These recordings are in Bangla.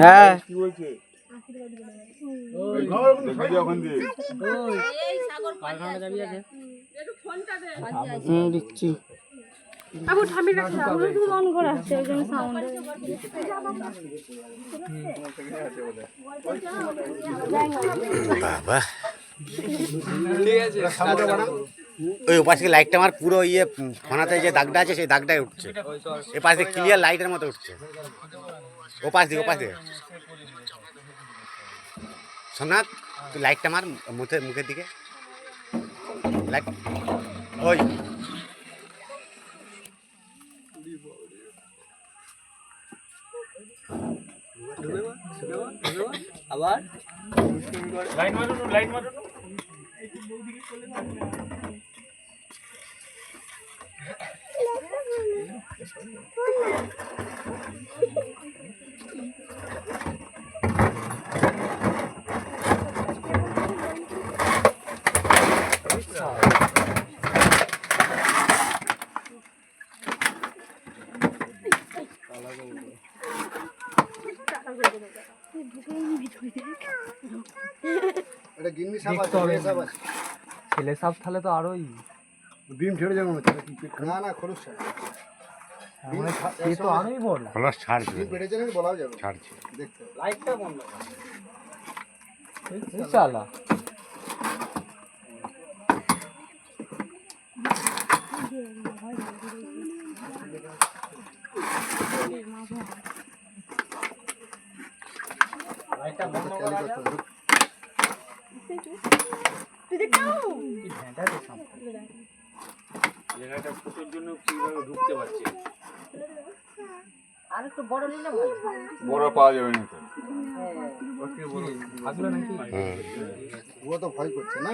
হ্যাঁ দিচ্ছি। ওই ওপাশ থেকে লাইটটা আমার পুরো ইয়ে ফোনাতে যে দাগটা আছে সেই দাগটাই উঠছে, এপাশ থেকে ক্লিয়ার লাইটের মতো উঠছে। ওপাশ দিকে সোমনাথ তুই লাইটটা মার মুখের দিকে লাইট। ওই আবার লাইট মারুন ছেলে সাপ তাহলে তো আরোই ডিম ছেড়ে যাবে না না খরচ তো আরোই বড় খোলস ছাড়ছে, বেড়েছে নাকি বলাও যাবে ছাড়ছে। দেখতে লাইটটা বন্ধ চালা লাইটটা বন্ধ করা যাবে। জায়গাটা ফুটোর জন্য কিভাবে ঢুকতে পারছে? আর একটু বড় নিলে ভালো। বড় পাওয়া যাবে না তো, থাকলো নাকি? ও তো ভয় করছে না,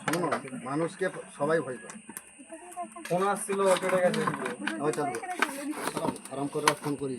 শোনো মানুষকে সবাই ভয় করে। ফোন আসছিল কেটে গেছে। আবার চালু আরাম করে ফোন করি।